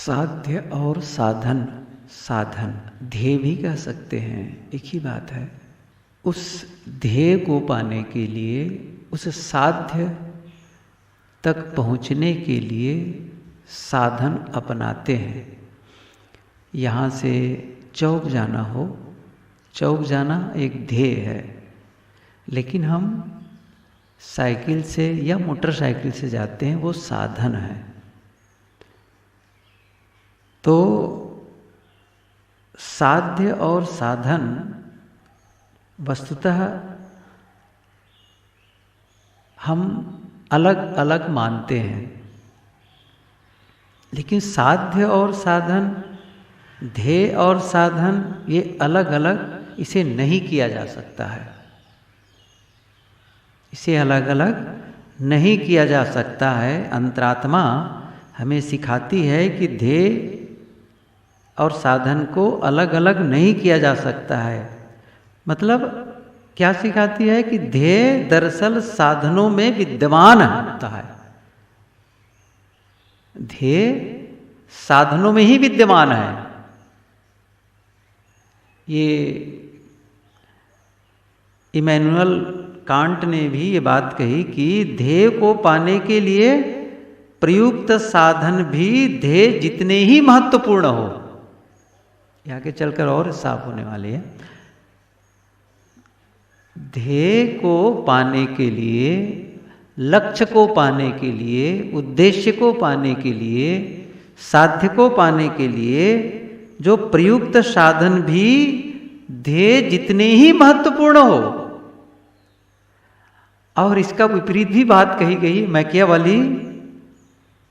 साध्य और साधन, साधन ध्येय भी कह सकते हैं, एक ही बात है। उस ध्येय को पाने के लिए, उस साध्य तक पहुँचने के लिए साधन अपनाते हैं। यहाँ से चौक जाना हो, चौक जाना एक ध्येय है, लेकिन हम साइकिल से या मोटरसाइकिल से जाते हैं, वो साधन है। तो साध्य और साधन वस्तुतः हम अलग अलग मानते हैं, लेकिन साध्य और साधन, ध्येय और साधन, ये अलग अलग इसे नहीं किया जा सकता है। इसे अलग अलग नहीं किया जा सकता है। अंतरात्मा हमें सिखाती है कि ध्येय और साधन को अलग अलग नहीं किया जा सकता है। मतलब क्या सिखाती है कि ध्येय दरअसल साधनों में विद्यमान होता है। ध्येय साधनों में ही विद्यमान है। ये इमैनुअल कांट ने भी ये बात कही कि ध्येय को पाने के लिए प्रयुक्त साधन भी ध्येय जितने ही महत्वपूर्ण हो। ये आगे चलकर और साफ होने वाले हैं। ध्येय को पाने के लिए, लक्ष्य को पाने के लिए, उद्देश्य को पाने के लिए, साध्य को पाने के लिए जो प्रयुक्त साधन भी ध्येय जितने ही महत्वपूर्ण हो। और इसका विपरीत भी बात कही गई। मैकियावेली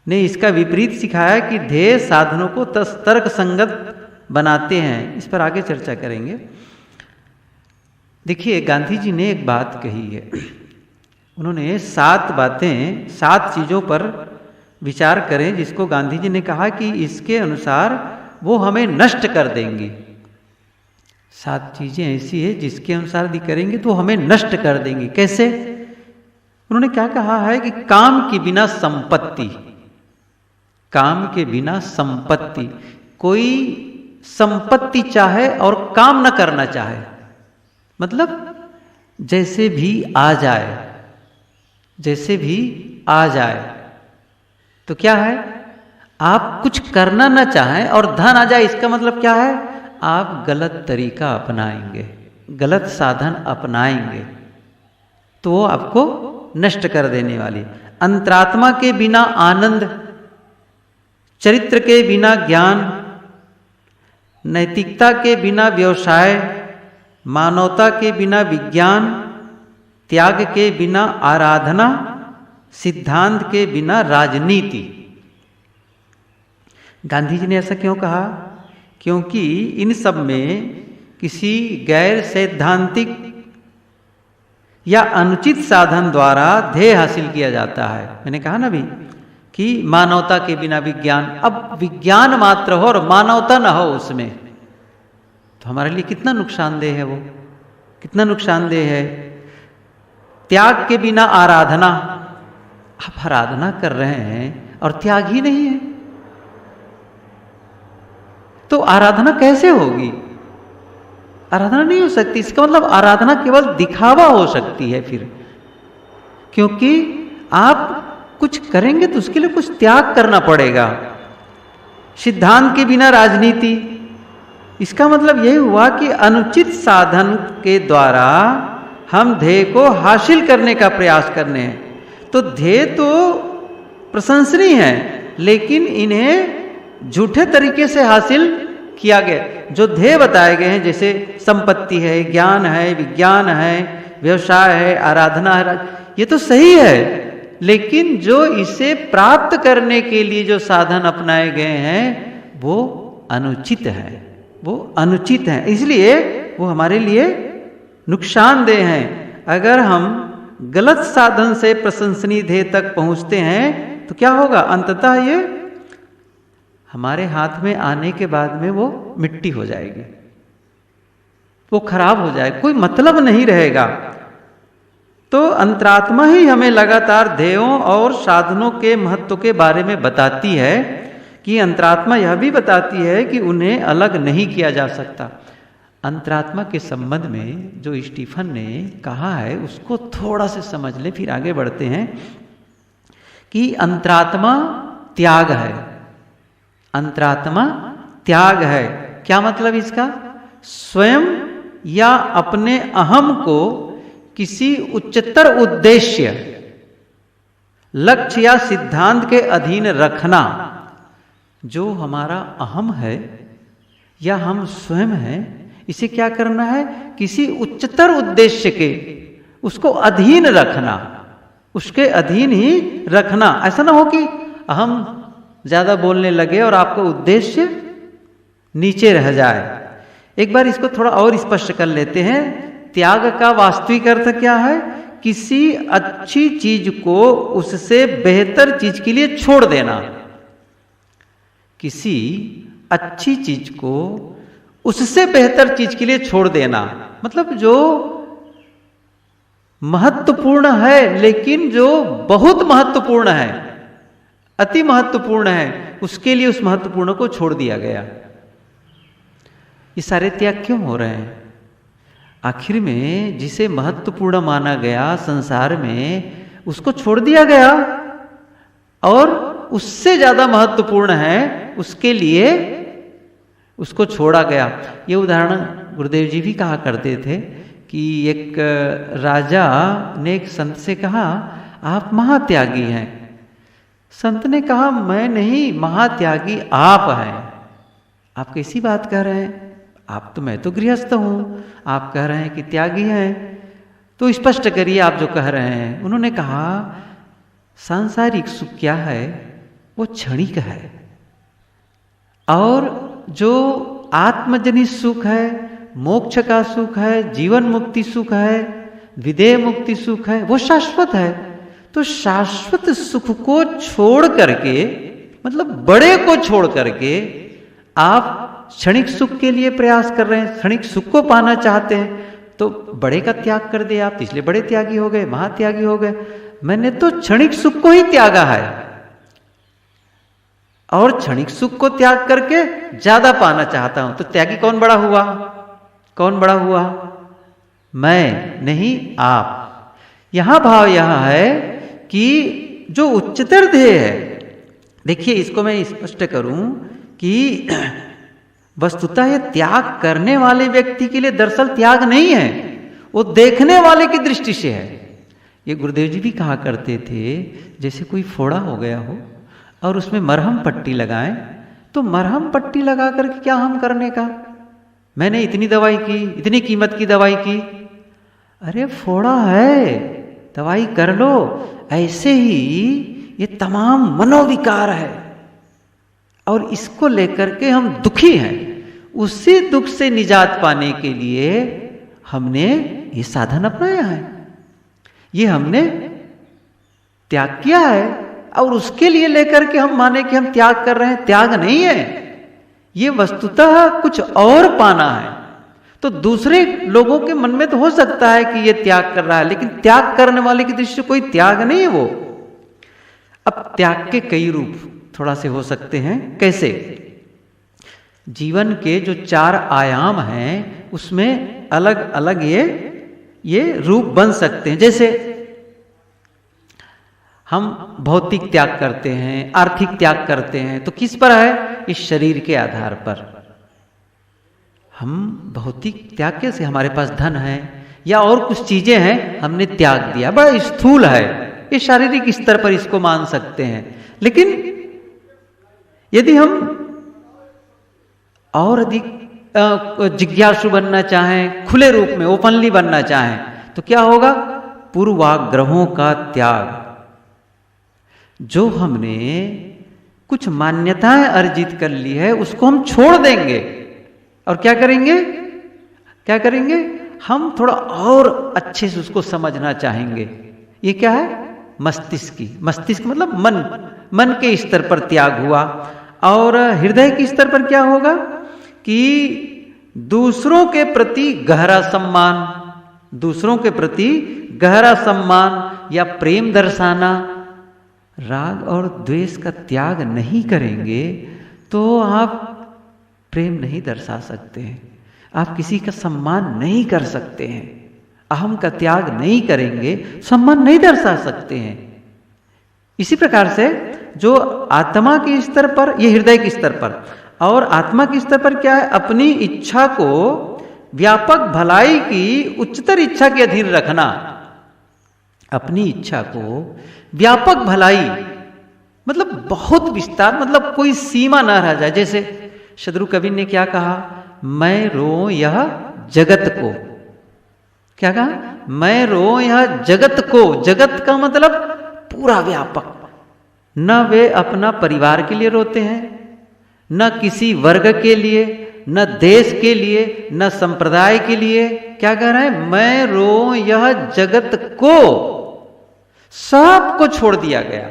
ने इसका विपरीत सिखाया कि ध्येय साधनों को तर्क संगत बनाते हैं। इस पर आगे चर्चा करेंगे। देखिए, गांधी जी ने एक बात कही है। उन्होंने 7 बातें, 7 चीज़ों पर विचार करें, जिसको गांधी जी ने कहा कि इसके अनुसार वो हमें नष्ट कर देंगी। 7 चीज़ें ऐसी है जिसके अनुसार यदि करेंगे तो हमें नष्ट कर देंगी। कैसे? उन्होंने क्या कहा है कि काम के बिना संपत्ति, काम के बिना संपत्ति। कोई संपत्ति चाहे और काम न करना चाहे, मतलब जैसे भी आ जाए, जैसे भी आ जाए, तो क्या है? आप कुछ करना न चाहें और धन आ जाए, इसका मतलब क्या है? आप गलत तरीका अपनाएंगे, गलत साधन अपनाएंगे, तो वो आपको नष्ट कर देने वाली। अंतरात्मा के बिना आनंद, चरित्र के बिना ज्ञान, नैतिकता के बिना व्यवसाय, मानवता के बिना विज्ञान, त्याग के बिना आराधना, सिद्धांत के बिना राजनीति। गांधी जी ने ऐसा क्यों कहा? क्योंकि इन सब में किसी गैर सैद्धांतिक या अनुचित साधन द्वारा ध्येय हासिल किया जाता है। मैंने कहा ना अभी कि मानवता के बिना विज्ञान। अब विज्ञान मात्र हो और मानवता न हो उसमें, तो हमारे लिए कितना नुकसानदेह है, वो कितना नुकसानदेह है। त्याग के बिना आराधना, आप आराधना कर रहे हैं और त्याग ही नहीं है, तो आराधना कैसे होगी? आराधना नहीं हो सकती। इसका मतलब आराधना केवल दिखावा हो सकती है फिर, क्योंकि आप कुछ करेंगे तो उसके लिए कुछ त्याग करना पड़ेगा। सिद्धांत के बिना राजनीति, इसका मतलब यही हुआ कि अनुचित साधन के द्वारा हम ध्येय को हासिल करने का प्रयास करने हैं। तो ध्येय तो प्रशंसनीय है, लेकिन इन्हें झूठे तरीके से हासिल किया गया। जो ध्येय बताए गए हैं, जैसे संपत्ति है, ज्ञान है, विज्ञान है, व्यवसाय है, आराधना है, ये तो सही है, लेकिन जो इसे प्राप्त करने के लिए जो साधन अपनाए गए हैं वो अनुचित है, वो अनुचित है। इसलिए वो हमारे लिए नुकसानदेह हैं। अगर हम गलत साधन से प्रशंसनीय ध्येय तक पहुंचते हैं तो क्या होगा? अंततः ये हमारे हाथ में आने के बाद में वो मिट्टी हो जाएगी, वो खराब हो जाएगी, कोई मतलब नहीं रहेगा। तो अंतरात्मा ही हमें लगातार ध्येयों और साधनों के महत्व के बारे में बताती है कि अंतरात्मा यह भी बताती है कि उन्हें अलग नहीं किया जा सकता। अंतरात्मा के संबंध में जो स्टीफन ने कहा है उसको थोड़ा से समझ ले, फिर आगे बढ़ते हैं कि अंतरात्मा त्याग है। अंतरात्मा त्याग है, क्या मतलब इसका? स्वयं या अपने अहम को किसी उच्चतर उद्देश्य, लक्ष्य या सिद्धांत के अधीन रखना। जो हमारा अहम है या हम स्वयं हैं, इसे क्या करना है? किसी उच्चतर उद्देश्य के, उसको अधीन रखना, उसके अधीन ही रखना। ऐसा ना हो कि हम ज्यादा बोलने लगे और आपका उद्देश्य नीचे रह जाए। एक बार इसको थोड़ा और स्पष्ट कर लेते हैं। त्याग का वास्तविक अर्थ क्या है? किसी अच्छी चीज को उससे बेहतर चीज के लिए छोड़ देना। किसी अच्छी चीज को उससे बेहतर चीज के लिए छोड़ देना, मतलब जो महत्वपूर्ण है, लेकिन जो बहुत महत्वपूर्ण है, अति महत्वपूर्ण है, उसके लिए उस महत्वपूर्ण को छोड़ दिया गया। ये सारे त्याग क्यों हो रहे हैं? आखिर में जिसे महत्वपूर्ण माना गया संसार में, उसको छोड़ दिया गया, और उससे ज्यादा महत्वपूर्ण है उसके लिए उसको छोड़ा गया। ये उदाहरण गुरुदेव जी भी कहा करते थे कि एक राजा ने एक संत से कहा, आप महात्यागी हैं। संत ने कहा, मैं नहीं, महात्यागी आप हैं। आप कैसी बात कह रहे हैं? आप तो, मैं तो गृहस्थ हूं, आप कह रहे हैं कि त्यागी हैं, तो स्पष्ट करिए आप जो कह रहे हैं। उन्होंने कहा, सांसारिक सुख क्या है? वो क्षणिक है, और जो आत्मजनित सुख है, मोक्ष का सुख है, जीवन मुक्ति सुख है, विदेह मुक्ति सुख है, वो शाश्वत है। तो शाश्वत सुख को छोड़ करके, मतलब बड़े को छोड़ करके आप क्षणिक सुख के लिए प्रयास कर रहे हैं, क्षणिक सुख को पाना चाहते हैं, तो बड़े का त्याग कर दिया आप, इसलिए बड़े त्यागी हो गए, महात्यागी हो गए। मैंने तो क्षणिक सुख को ही त्यागा है, और क्षणिक सुख को त्याग करके ज्यादा पाना चाहता हूं। तो त्यागी कौन बड़ा हुआ? कौन बड़ा हुआ? मैं नहीं, आप। यहां भाव यहां है कि जो उच्चतर ध्येय है, देखिए इसको मैं स्पष्ट करूं कि वस्तुतः ये त्याग करने वाले व्यक्ति के लिए दरअसल त्याग नहीं है, वो देखने वाले की दृष्टि से है। ये गुरुदेव जी भी कहा करते थे, जैसे कोई फोड़ा हो गया हो और उसमें मरहम पट्टी लगाएं, तो मरहम पट्टी लगा करके क्या हम करने का? मैंने इतनी दवाई की, इतनी कीमत की दवाई की, अरे फोड़ा है, दवाई कर लो। ऐसे ही ये तमाम मनोविकार है, और इसको लेकर के हम दुखी हैं। उसी दुख से निजात पाने के लिए हमने ये साधन अपनाया है, ये हमने त्याग किया है, और उसके लिए लेकर के हम माने कि हम त्याग कर रहे हैं। त्याग नहीं है, ये वस्तुतः कुछ और पाना है। तो दूसरे लोगों के मन में तो हो सकता है कि ये त्याग कर रहा है, लेकिन त्याग करने वाले की दृष्टि से कोई त्याग नहीं है वो। अब त्याग के कई रूप थोड़ा से हो सकते हैं। कैसे? जीवन के जो 4 आयाम हैं, उसमें अलग अलग ये रूप बन सकते हैं। जैसे हम भौतिक त्याग करते हैं, आर्थिक त्याग करते हैं, तो किस पर है? इस शरीर के आधार पर। हम भौतिक त्याग कैसे? हमारे पास धन है या और कुछ चीजें हैं, हमने त्याग दिया, बड़ा स्थूल है, ये शारीरिक स्तर पर इसको मान सकते हैं। लेकिन यदि हम और अधिक जिज्ञासु बनना चाहें, खुले रूप में ओपनली बनना चाहें, तो क्या होगा? पूर्वाग्रहों का त्याग। जो हमने कुछ मान्यताएं अर्जित कर ली है, उसको हम छोड़ देंगे, और क्या करेंगे? क्या करेंगे? हम थोड़ा और अच्छे से उसको समझना चाहेंगे। ये क्या है? मस्तिष्क की। मस्तिष्क मतलब मन के स्तर पर त्याग हुआ। और हृदय के स्तर पर क्या होगा कि दूसरों के प्रति गहरा सम्मान, दूसरों के प्रति गहरा सम्मान या प्रेम दर्शाना, राग और द्वेष का त्याग नहीं करेंगे तो आप प्रेम नहीं दर्शा सकते हैं, आप किसी का सम्मान नहीं कर सकते हैं, अहम का त्याग नहीं करेंगे, सम्मान नहीं दर्शा सकते हैं। इसी प्रकार से जो आत्मा के स्तर पर, ये हृदय के स्तर पर, और आत्मा के स्तर पर क्या है, अपनी इच्छा को व्यापक भलाई की उच्चतर इच्छा के अधीन रखना, अपनी इच्छा को व्यापक भलाई मतलब बहुत विस्तार, मतलब कोई सीमा ना रह जाए। जैसे शत्रु कवि ने क्या कहा, मैं रो यह जगत को, क्या कहा, मैं रो यह जगत को। जगत का मतलब पूरा व्यापक। न वे अपना परिवार के लिए रोते हैं, न किसी वर्ग के लिए, न देश के लिए, न संप्रदाय के लिए। क्या कह रहे हैं, मैं रो यह जगत को, सब को छोड़ दिया गया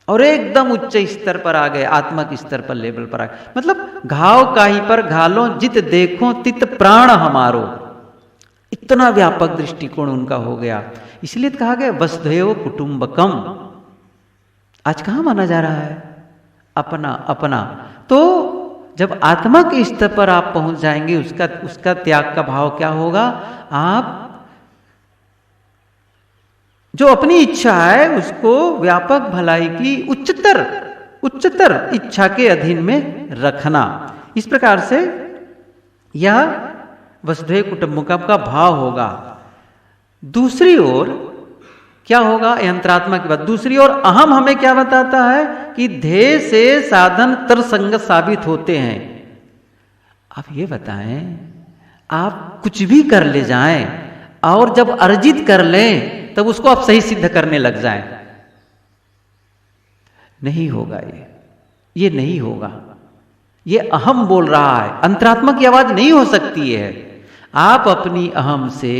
और एकदम उच्च स्तर पर आ गए, आत्मा के स्तर पर, लेवल पर आ गए। मतलब घाव काहीं पर घालो जित देखो तित प्राण हमारो, इतना व्यापक दृष्टिकोण उनका हो गया। इसलिए कहा गया वसुधैव कुटुंबकम। आज कहां माना जा रहा है, अपना अपना। तो जब आत्मा के स्तर पर आप पहुंच जाएंगे, उसका त्याग का भाव क्या होगा, आप जो अपनी इच्छा है उसको व्यापक भलाई की उच्चतर इच्छा के अधीन में रखना। इस प्रकार से यह वसुधैव कुटुंबकम का भाव होगा। दूसरी ओर क्या होगा, अंतरात्मा की बात। दूसरी ओर अहम हमें क्या बताता है कि ध्येय से साधन तरसंगत साबित होते हैं। आप ये बताएं, आप कुछ भी कर ले जाएं और जब अर्जित कर लें तब उसको आप सही सिद्ध करने लग जाएं, नहीं होगा ये नहीं होगा। ये अहम बोल रहा है, अंतरात्मा की आवाज नहीं हो सकती है। आप अपनी अहम से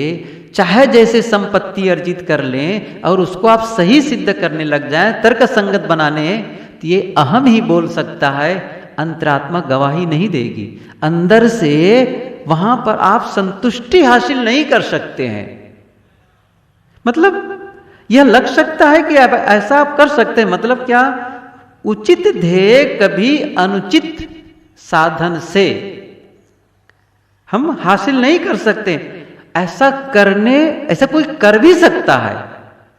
चाहे जैसे संपत्ति अर्जित कर लें और उसको आप सही सिद्ध करने लग जाएं, तर्क संगत बनाने, तो ये अहम ही बोल सकता है, अंतरात्मा गवाही नहीं देगी। अंदर से वहां पर आप संतुष्टि हासिल नहीं कर सकते हैं। मतलब यह लग सकता है कि ऐसा आप कर सकते हैं, मतलब क्या, उचित ध्येय कभी अनुचित साधन से हम हासिल नहीं कर सकते। ऐसा कोई कर भी सकता है,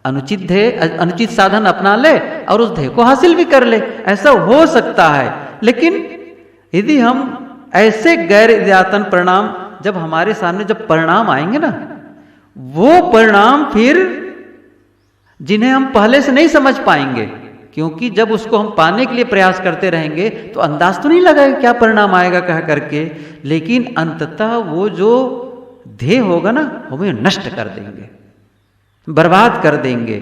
अनुचित ध्येय अनुचित साधन अपना ले और उस ध्येय को हासिल भी कर ले, ऐसा हो सकता है। लेकिन यदि हम ऐसे गैर इरादतन परिणाम, जब हमारे सामने जब परिणाम आएंगे ना, वो परिणाम फिर जिन्हें हम पहले से नहीं समझ पाएंगे, क्योंकि जब उसको हम पाने के लिए प्रयास करते रहेंगे तो अंदाज तो नहीं लगाएगा क्या परिणाम आएगा कह करके, लेकिन अंततः वो जो ध्येय होगा ना, हमें नष्ट कर देंगे, बर्बाद कर देंगे।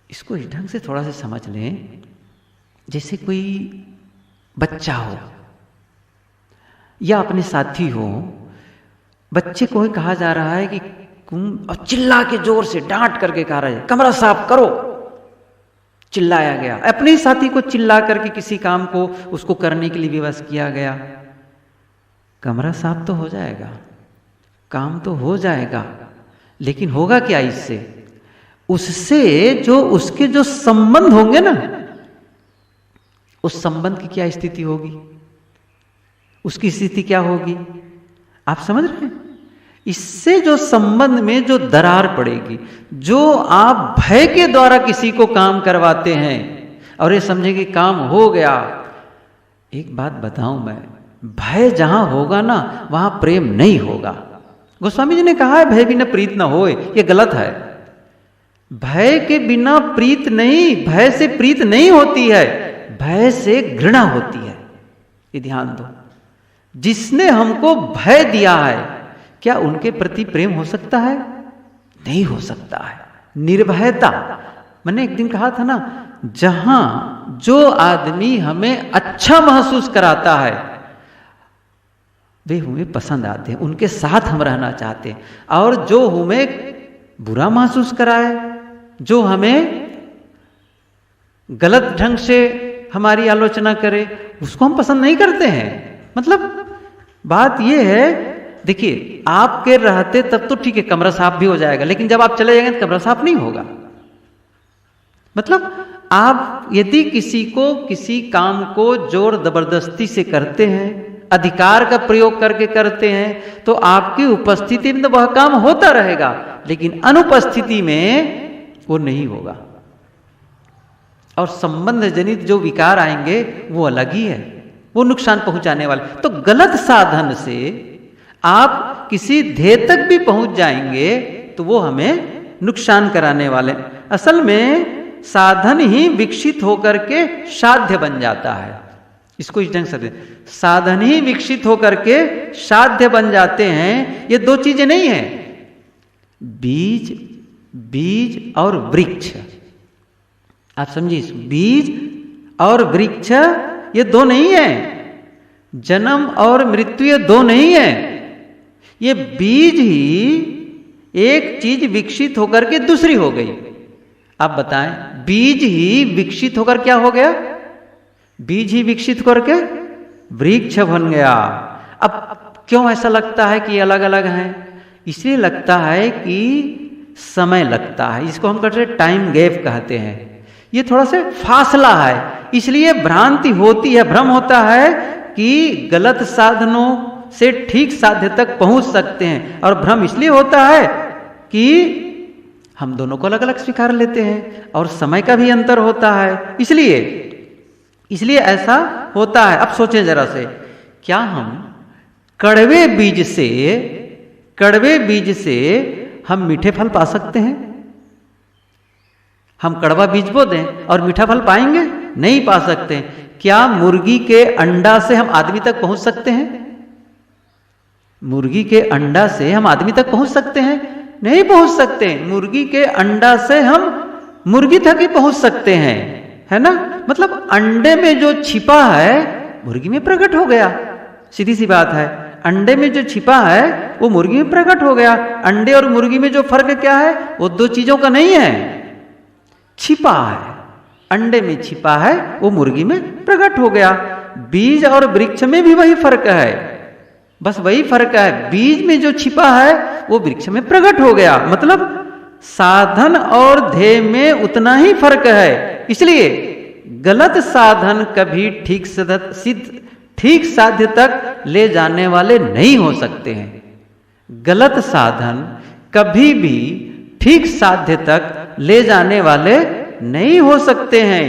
इसको इस ढंग से थोड़ा सा समझ लें। जैसे कोई बच्चा हो या अपने साथी हो, बच्चे को ही कहा जा रहा है कि और चिल्ला के जोर से डांट करके कहा रहा है कमरा साफ करो, चिल्लाया गया, अपने ही साथी को चिल्ला करके किसी काम को उसको करने के लिए विवश किया गया। कमरा साफ तो हो जाएगा, काम तो हो जाएगा, लेकिन होगा क्या इससे, उससे जो उसके जो संबंध होंगे ना, उस संबंध की क्या स्थिति होगी, उसकी स्थिति क्या होगी, आप समझ रहे हैं। इससे जो संबंध में जो दरार पड़ेगी, जो आप भय के द्वारा किसी को काम करवाते हैं और ये समझे कि काम हो गया। एक बात बताऊं मैं, भय जहां होगा ना वहां प्रेम नहीं होगा। गोस्वामी जी ने कहा है भय बिना प्रीत न होए, ये गलत है। भय के बिना प्रीत नहीं, भय से प्रीत नहीं होती है, भय से घृणा होती है। ये ध्यान दो, जिसने हमको भय दिया है क्या उनके प्रति प्रेम हो सकता है? नहीं हो सकता है। निर्भयता, मैंने एक दिन कहा था ना, जहां जो आदमी हमें अच्छा महसूस कराता है वे हमें पसंद आते हैं, उनके साथ हम रहना चाहते हैं। और जो हमें बुरा महसूस कराए, जो हमें गलत ढंग से हमारी आलोचना करे, उसको हम पसंद नहीं करते हैं। मतलब बात यह है, देखिए आपके रहते तब तो ठीक है, कमरा साफ भी हो जाएगा, लेकिन जब आप चले जाएंगे तो कमरा साफ नहीं होगा। मतलब आप यदि किसी को किसी काम को जोर जबरदस्ती से करते हैं, अधिकार का प्रयोग करके करते हैं, तो आपकी उपस्थिति में तो वह काम होता रहेगा, लेकिन अनुपस्थिति में वो नहीं होगा। और संबंध जनित जो विकार आएंगे वो अलग ही है, वो नुकसान पहुंचाने वाले। तो गलत साधन से आप किसी ध्येय तक भी पहुंच जाएंगे तो वो हमें नुकसान कराने वाले। असल में साधन ही विकसित होकर के साध्य बन जाता है। इसको इस ढंग से, साधन ही विकसित होकर के साध्य बन जाते हैं। ये दो चीजें नहीं है, बीज और वृक्ष। आप समझिए, बीज और वृक्ष ये दो नहीं है। जन्म और मृत्यु ये दो नहीं है। ये बीज ही एक चीज विकसित होकर के दूसरी हो गई। आप बताएं, बीज ही विकसित होकर क्या हो गया? बीज ही विकसित करके वृक्ष बन गया। अब क्यों ऐसा लगता है कि अलग अलग हैं? इसलिए लगता है कि समय लगता है। इसको हम कहते हैं टाइम गैप कहते हैं। ये थोड़ा सा फासला है, इसलिए भ्रांति होती है, भ्रम होता है कि गलत साधनों से ठीक साध्य तक पहुंच सकते हैं। और भ्रम इसलिए होता है कि हम दोनों को अलग अलग स्वीकार लेते हैं और समय का भी अंतर होता है, इसलिए ऐसा होता है। अब सोचें जरा से, क्या हम कड़वे बीज से हम मीठे फल पा सकते हैं? हम कड़वा बीज बो दें और मीठा फल पाएंगे? नहीं पा सकते। क्या मुर्गी के अंडा से हम आदमी तक पहुंच सकते हैं? मुर्गी के अंडा से हम आदमी तक पहुंच सकते हैं? नहीं पहुंच सकते। मुर्गी के अंडा से हम मुर्गी तक ही पहुंच सकते हैं, है ना? मतलब अंडे में जो छिपा है मुर्गी में प्रकट हो गया। सीधी सी बात है, अंडे में जो छिपा है वो मुर्गी में प्रकट हो गया। अंडे और मुर्गी में जो फर्क क्या है? वो दो चीजों का नहीं है, छिपा है। अंडे में छिपा है, वो मुर्गी में प्रकट हो गया। बीज और वृक्ष में भी वही फर्क है, बस वही फर्क है। बीज में जो छिपा है वो वृक्ष में प्रकट हो गया। मतलब साधन और ध्येय में उतना ही फर्क है। इसलिए गलत साधन कभी ठीक साध्य तक ले जाने वाले नहीं हो सकते हैं। गलत साधन कभी भी ठीक साध्य तक ले जाने वाले नहीं हो सकते हैं।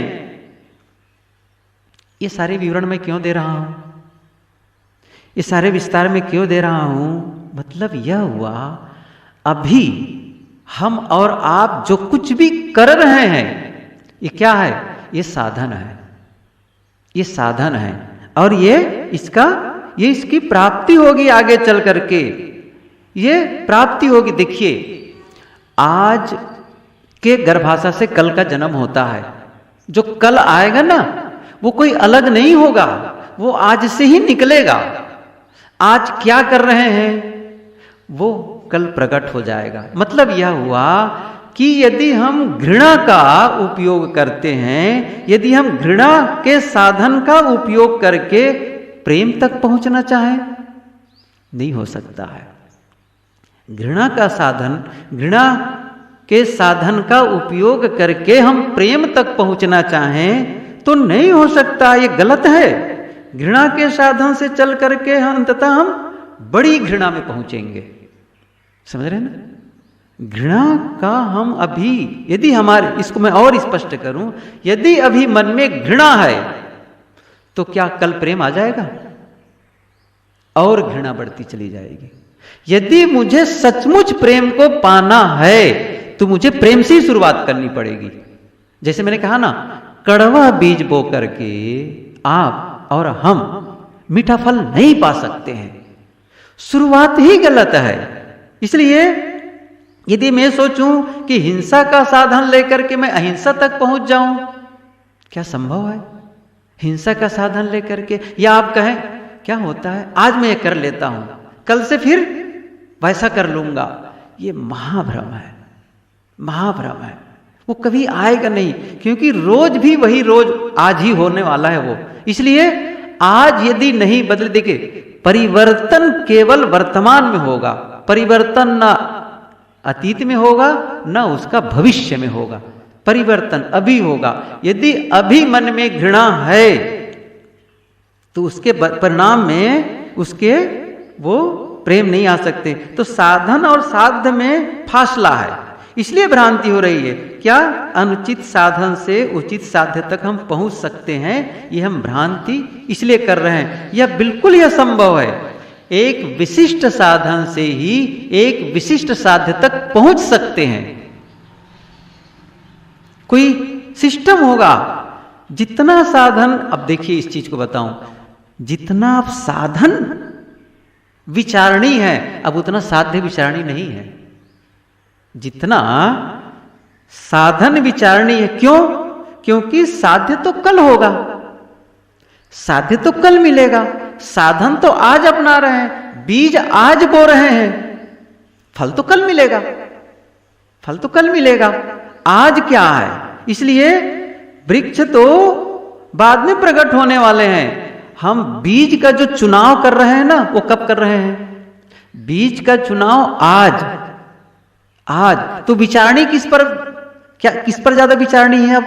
ये सारे विवरण मैं क्यों दे रहा हूं? ये सारे विस्तार में क्यों दे रहा हूं? मतलब यह हुआ, अभी हम और आप जो कुछ भी कर रहे हैं, ये क्या है? ये साधन है। ये साधन है और ये इसकी प्राप्ति होगी आगे चल करके। ये प्राप्ति होगी। देखिए, आज के गर्भाशय से कल का जन्म होता है। जो कल आएगा ना, वो कोई अलग नहीं होगा, वो आज से ही निकलेगा। आज क्या कर रहे हैं वो कल प्रकट हो जाएगा। मतलब यह हुआ कि यदि हम घृणा का उपयोग करते हैं, यदि हम घृणा के साधन का उपयोग करके प्रेम तक पहुंचना चाहें, नहीं हो सकता है। घृणा के साधन का उपयोग करके हम प्रेम तक पहुंचना चाहें तो नहीं हो सकता। ये गलत है। घृणा के साधन से चल करके अंततः हम बड़ी घृणा में पहुंचेंगे। समझ रहे हैं ना? घृणा का हम अभी, यदि हमारे, इसको मैं और स्पष्ट करूं, यदि अभी मन में घृणा है तो क्या कल प्रेम आ जाएगा? और घृणा बढ़ती चली जाएगी। यदि मुझे सचमुच प्रेम को पाना है तो मुझे प्रेम से ही शुरुआत करनी पड़ेगी। जैसे मैंने कहा ना, कड़वा बीज बो करके आप और हम मीठा फल नहीं पा सकते हैं। शुरुआत ही गलत है। इसलिए यदि मैं सोचूं कि हिंसा का साधन लेकर के मैं अहिंसा तक पहुंच जाऊं, क्या संभव है? हिंसा का साधन लेकर के, या आप कहें क्या होता है, आज मैं ये कर लेता हूं, कल से फिर वैसा कर लूंगा, ये महाभ्रम है। महाभ्रम है। वो कभी आएगा नहीं, क्योंकि रोज भी वही रोज आज ही होने वाला है वो। इसलिए आज यदि नहीं बदले, देखिए, परिवर्तन केवल वर्तमान में होगा। परिवर्तन ना अतीत में होगा, ना उसका भविष्य में होगा। परिवर्तन अभी होगा। यदि अभी मन में घृणा है तो उसके परिणाम में उसके वो प्रेम नहीं आ सकते। तो साधन और साध्य में फासला है, इसलिए भ्रांति हो रही है। क्या अनुचित साधन से उचित साध्य तक हम पहुंच सकते हैं, ये हम भ्रांति इसलिए कर रहे हैं। यह बिल्कुल यह संभव है, एक विशिष्ट साधन से ही एक विशिष्ट साध्य तक पहुंच सकते हैं। कोई सिस्टम होगा, जितना साधन, अब देखिए इस चीज को बताऊं, जितना आप साधन विचारणी है अब उतना साध्य विचारणी नहीं है। जितना साधन विचारणी है, क्यों? क्योंकि साध्य तो कल होगा, साध्य तो कल मिलेगा। साधन तो आज अपना रहे हैं, बीज आज बो रहे हैं, फल तो कल मिलेगा, फल तो कल मिलेगा। आज क्या है? इसलिए वृक्ष तो बाद में प्रकट होने वाले हैं। हम बीज का जो चुनाव कर रहे हैं ना, वो कब कर रहे हैं? बीज का चुनाव आज। आज तो विचारणी किस पर, क्या किस पर ज्यादा विचारणी है? अब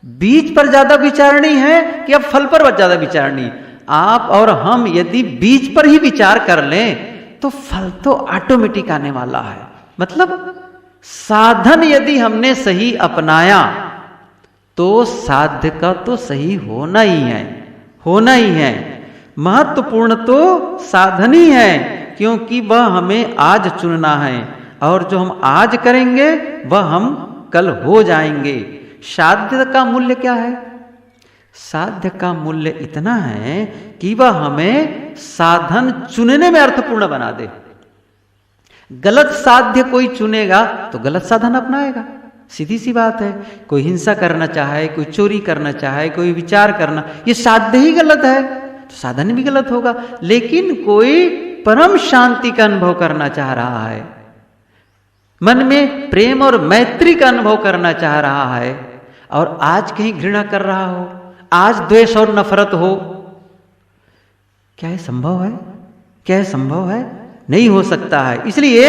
बीज पर ज्यादा विचारणी है कि अब फल पर ज्यादा विचारणी? आप और हम यदि बीज पर ही विचार कर लें तो फल तो ऑटोमेटिक आने वाला है। मतलब साधन यदि हमने सही अपनाया तो साध्य का तो सही होना ही है, होना ही है। महत्वपूर्ण तो साधन ही है, क्योंकि वह हमें आज चुनना है और जो हम आज करेंगे वह हम कल हो जाएंगे। साध्य का मूल्य क्या है? साध्य का मूल्य इतना है कि वह हमें साधन चुनने में अर्थपूर्ण बना दे। गलत साध्य कोई चुनेगा तो गलत साधन अपनाएगा, सीधी सी बात है। कोई हिंसा करना चाहे, कोई चोरी करना चाहे, कोई विचार करना, ये साध्य ही गलत है तो साधन भी गलत होगा। लेकिन कोई परम शांति का अनुभव करना चाह रहा है, मन में प्रेम और मैत्री का अनुभव करना चाह रहा है, और आज कहीं घृणा कर रहा हो, आज द्वेष और नफरत हो, क्या यह संभव है? क्या यह संभव है? नहीं हो सकता है। इसलिए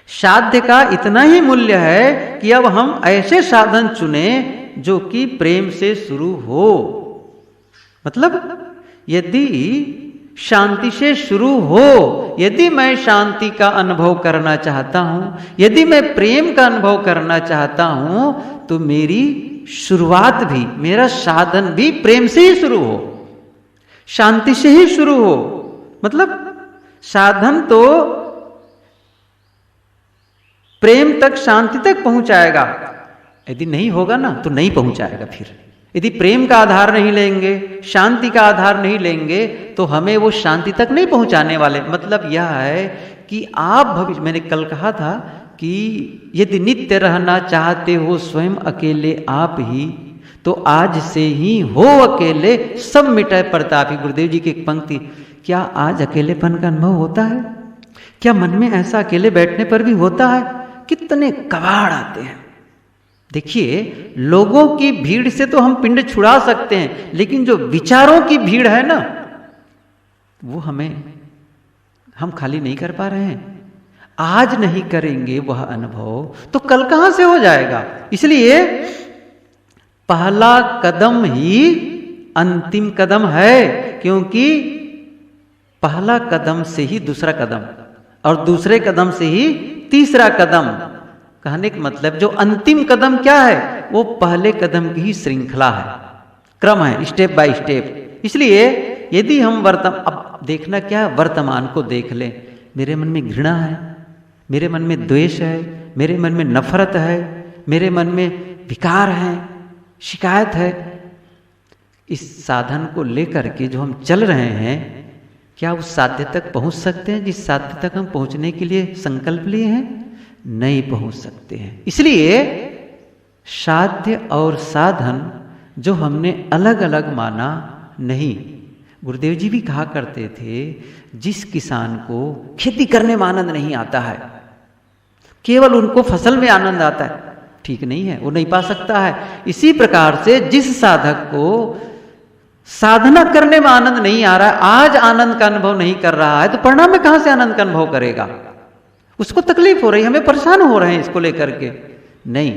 साध्य का इतना ही मूल्य है कि अब हम ऐसे साधन चुने जो कि प्रेम से शुरू हो। मतलब यदि शांति से शुरू हो, यदि मैं शांति का अनुभव करना चाहता हूं, यदि मैं प्रेम का अनुभव करना चाहता हूं, तो मेरी शुरुआत भी, मेरा साधन भी प्रेम से ही शुरू हो, शांति से ही शुरू हो। मतलब साधन तो प्रेम तक, शांति तक पहुंचाएगा। यदि नहीं होगा ना तो नहीं पहुंचाएगा। फिर यदि प्रेम का आधार नहीं लेंगे, शांति का आधार नहीं लेंगे, तो हमें वो शांति तक नहीं पहुंचाने वाले। मतलब यह है कि आप भविष्य, मैंने कल कहा था कि यदि नित्य रहना चाहते हो स्वयं अकेले आप ही, तो आज से ही हो अकेले, सब मिटाए प्रतापी। गुरुदेव जी की एक पंक्ति, क्या आज अकेलेपन का अनुभव होता है? क्या मन में ऐसा अकेले बैठने पर भी होता है? कितने कबाड़ आते हैं। देखिए, लोगों की भीड़ से तो हम पिंड छुड़ा सकते हैं, लेकिन जो विचारों की भीड़ है ना, वो हम खाली नहीं कर पा रहे हैं। आज नहीं करेंगे वह अनुभव तो कल कहां से हो जाएगा? इसलिए पहला कदम ही अंतिम कदम है, क्योंकि पहला कदम से ही दूसरा कदम, और दूसरे कदम से ही तीसरा कदम। कहने का मतलब जो अंतिम कदम क्या है, वो पहले कदम की ही श्रृंखला है, क्रम है, स्टेप बाय स्टेप। इसलिए यदि हम अब देखना क्या है, वर्तमान को देख लें। मेरे मन में घृणा है, मेरे मन में द्वेष है, मेरे मन में नफरत है, मेरे मन में विकार है, शिकायत है। इस साधन को लेकर के जो हम चल रहे हैं, क्या उस साध्य तक पहुंच सकते हैं जिस साध्य तक हम पहुंचने के लिए संकल्प लिए हैं? नहीं पहुंच सकते हैं। इसलिए साध्य और साधन जो हमने अलग अलग माना, नहीं। गुरुदेव जी भी कहा करते थे, जिस किसान को खेती करने में आनंद नहीं आता है, केवल उनको फसल में आनंद आता है, ठीक नहीं है, वो नहीं पा सकता है। इसी प्रकार से जिस साधक को साधना करने में आनंद नहीं आ रहा है, आज आनंद का अनुभव नहीं कर रहा है, तो परिणाम में कहां से आनंद का अनुभव करेगा? उसको तकलीफ हो रही है, हमें परेशान हो रहे हैं इसको लेकर के। नहीं,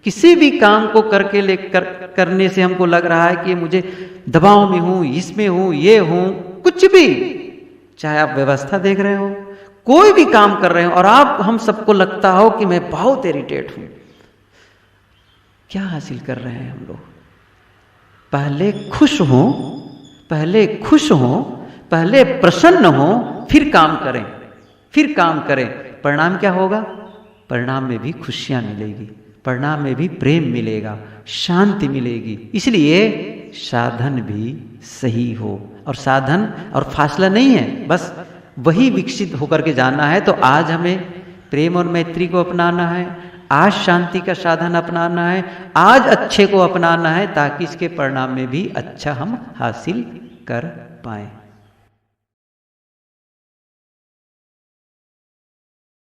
किसी भी काम को करने से हमको लग रहा है कि मुझे दबाव में हूं, इसमें हूं, ये हूं, कुछ भी, चाहे आप व्यवस्था देख रहे हो, कोई भी काम कर रहे हो और हम सबको लगता हो कि मैं बहुत इरिटेट हूं, क्या हासिल कर रहे हैं हम लोग? पहले खुश हो, पहले प्रसन्न हो, फिर काम करें। परिणाम क्या होगा? परिणाम में भी खुशियां मिलेगी, परिणाम में भी प्रेम मिलेगा, शांति मिलेगी। इसलिए साधन भी सही हो, और साधन और फासला नहीं है, बस वही विकसित होकर के जाना है। तो आज हमें प्रेम और मैत्री को अपनाना है, आज शांति का साधन अपनाना है, आज अच्छे को अपनाना है, ताकि इसके परिणाम में भी अच्छा हम हासिल कर पाएं।